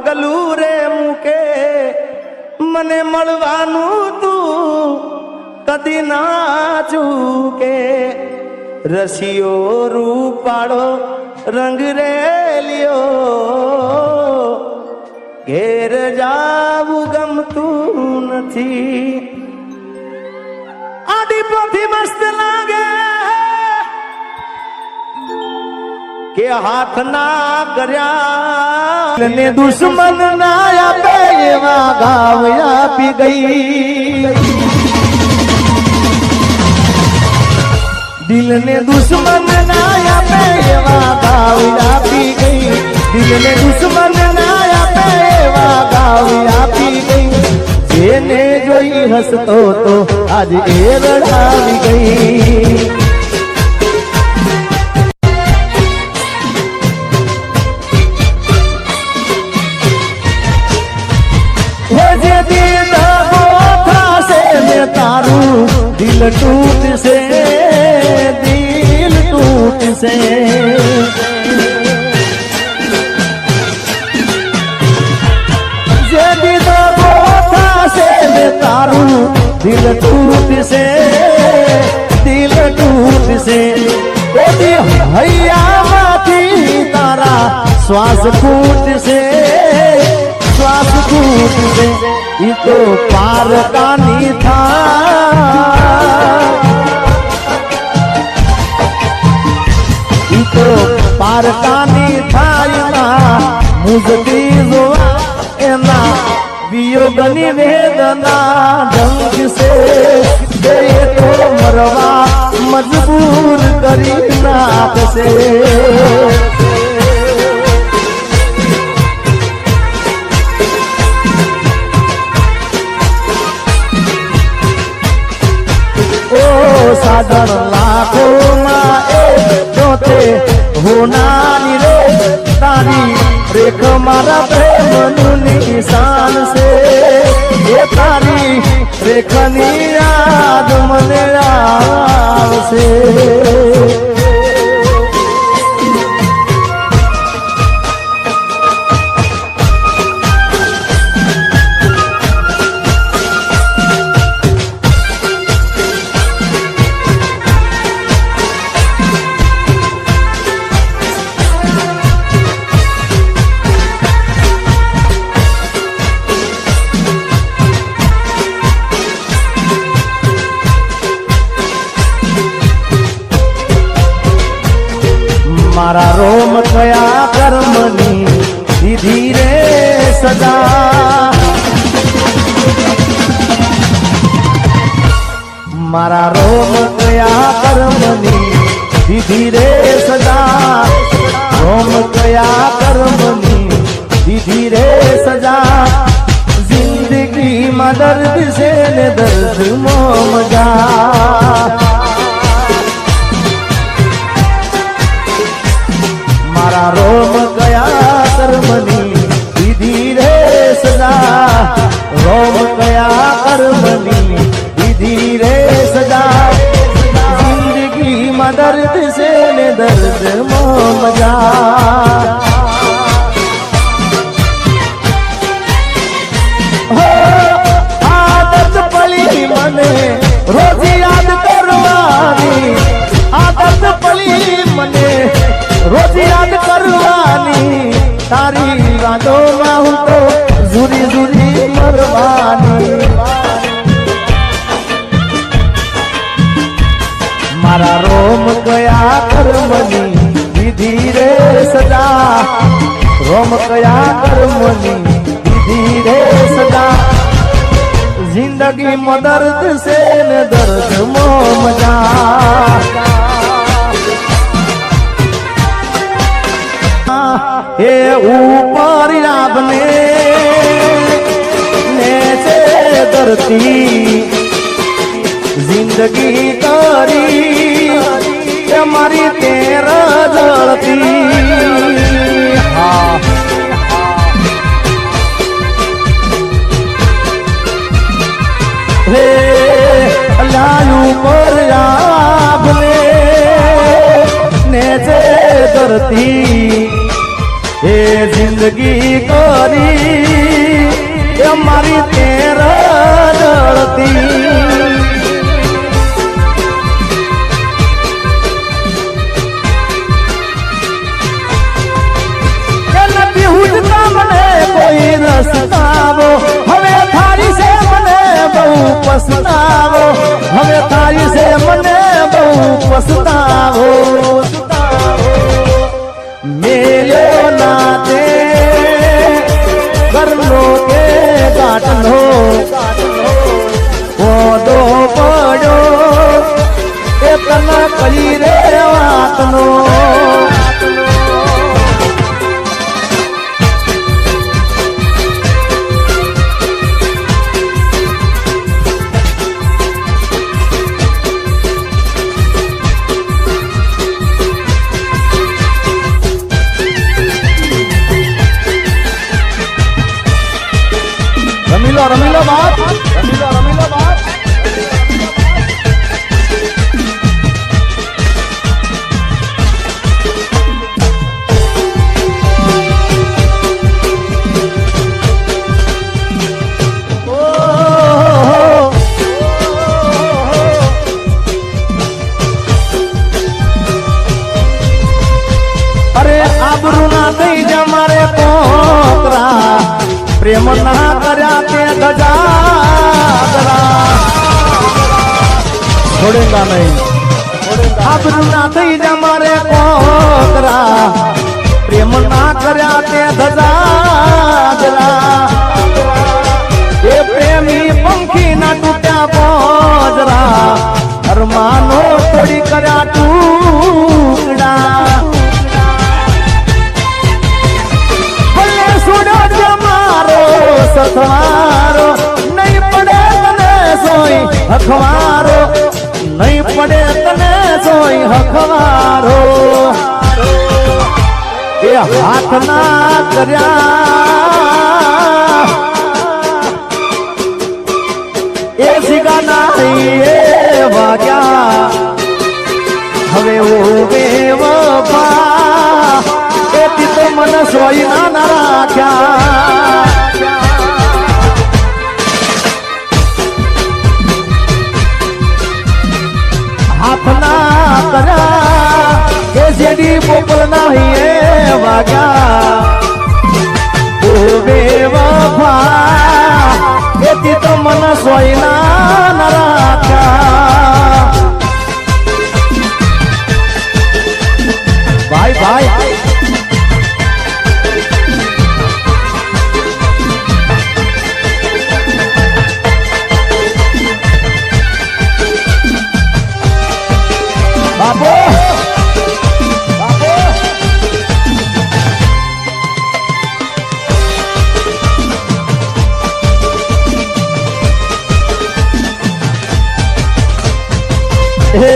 પગલું રે મૂકે મને મળવાનું તું કદી ના ચૂકે રસિયો રૂપાળો રંગ રેલિયો ઘેર જાવું ગમતું નથી આડી પોથી મસ્ત લાગે કે હાથ ના કર્યા ને દુશ્મન ના આપે એવા ગાવ આપી ગઈ દિલ ને દુશ્મન ના આપે એવા ગાવ આપી ગઈ દિલ ને દુશ્મન ના આપે એવા ગાવ આપી ગઈ જેને જોઈ હસતો તો આજ એ રડાવી ગઈ दिल टूट से जदी दो था से तारू दिल टूट से ओदी हैया माथी तारा श्वास फूट से ये तो पार कानी था ये तो पार कानी था मुझकी जोआ एना वियोगनी वेदना ढंग से दे तो मरवा मजबूर करी नाथ से साधन लाखों जोते होनानी रे तारी रेख मारा प्रेम निशान से ये तारी रेखनी याद मने से मारा रोम कया कर्मनी दीदी रे सदा मारा रोम कया कर्मनी दीदी रे सदा रोम कया कर्मनी दीदी रे सजा जिंदगी में दर्द से दर्द मो मजा मारा रोम गया कर्मनी दीदी रे सजा रोम गया कर्मनी दीदी रे सजा जिंदगी में दर्द से दर्द मो मजा आदत पली मने रोज याद करवानी आदत पली मने रोज याद करवानी तारी वादो में हूँ तो जुरी जुरी मरवानी मारा रोम गया कर्मनी दीदी रे सजा रोम गया कर्मनी दीदी रे सजा जिंदगी में दर्द से दर्द मो मजा हे ऊपर आपने नीचे धरती जिंदगी तारी हमारी तेरा जलती हाँ हे अल्लाह ऊपर आपने नीचे धरती એ જિંદગી કરી એ મારી તેર રડતી કોઈ રસ્તાવો હવે થારી છે મને બહુ પસ્તાવો હવે થારી છે મને બહુ પસ્તાવો મેલ્યો ના દે ઘરનો કે ગાંઠનો ઓદો પડ્યો એ તને કરી રે વાતનો રમીલો બાપ રમીલો બાપ અરે આબરૂ ના થઈ જા મારે પોકરા પ્રેમ ના કર્યા તે ધજાગરા છોડેગા નહીં આબરૂ ના થઈ જા મારે પોકરા પ્રેમ ના કર્યા તે ધજાગરા એ પ્રેમી પંખી ના તૂટ્યા પોજરા અરમાનો થોડી કર્યા ટુકડા સથવારો નહીં પડે તને સોય હખવારો નહીં પડે તને સોય હખવારો એ હાથ ના કર્યા એ સિગા નહીં એ વાગ્યા હવે ઓવે વફા એથી તો મને સોય ના રાખ્યા હાથના કર્યા એ જેડી પોપલ નહીં એ વાગ્યા ઓવે વફા એથી તો મન સોયના ન રાખ્યા ભાઈ ભાઈ બાપો બાપો હે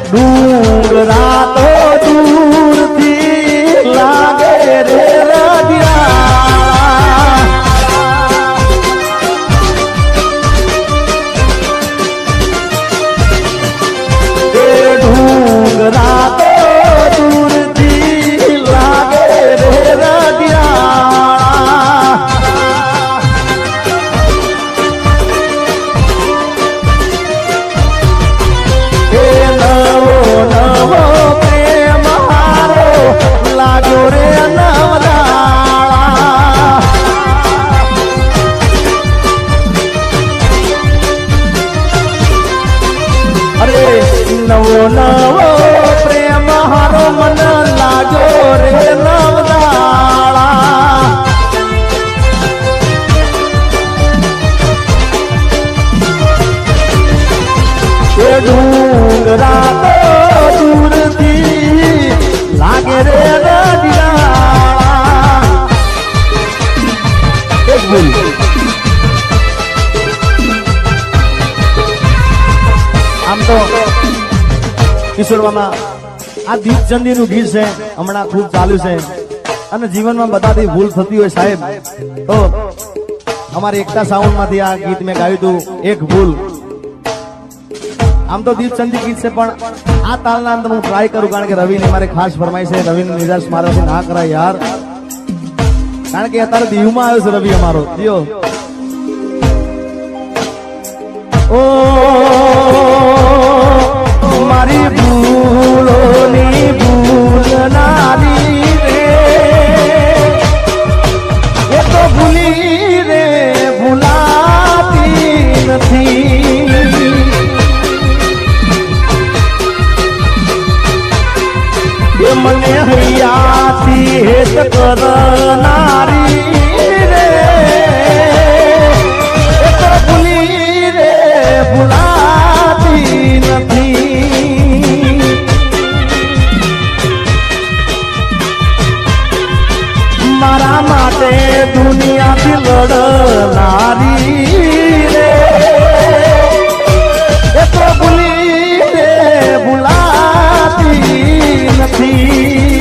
ડુંગરા તો દૂરથી લાગે રે રડિયા ડુંગરા તો દૂરથી લાગે રે રડિયા એ નવો નવો પ્રેમ હારો લાગ્યો રે નવદાળા અરે નવો નવો પ્રેમ હારો મન લાગ્યો રે નવદાળા એ ડુંગરા તો દૂરથી લાગે રે રડિયા એક ભૂલ આમ તો કિશોરમાં આ દીપચંદીનું ગીત છે હમણાં ખૂબ ચાલ્યું છે અને જીવનમાં બધાથી ભૂલ થતી હોય સાહેબ તો અમારી એકતા સાઉન્ડમાંથી આ ગીત મેં ગાયું હતું એક ભૂલ આમ તો દીપ સંધી ગીત છે પણ આ તાલના અંદર હું ટ્રાય કરું કારણ કે રવિની મારે ખાસ ફરમાઈ છે રવિની નિરાશ મારાથી ના કરાય યાર કારણ કે અત્યારે દીવમાં આવ્યો છે રવિ અમારો દિયો ઓ મારી ભૂલોની ભૂલનારી રે એ તો ભૂલી રે ભૂલાતી નથી એ મને હૈયાથી હેત કરનારી રે એ તો ભૂલી રે ભૂલાતી નથી મારા માટે દુનિયાથી લડનારી રે એ તો ભૂલી રે ભૂલાતી નથી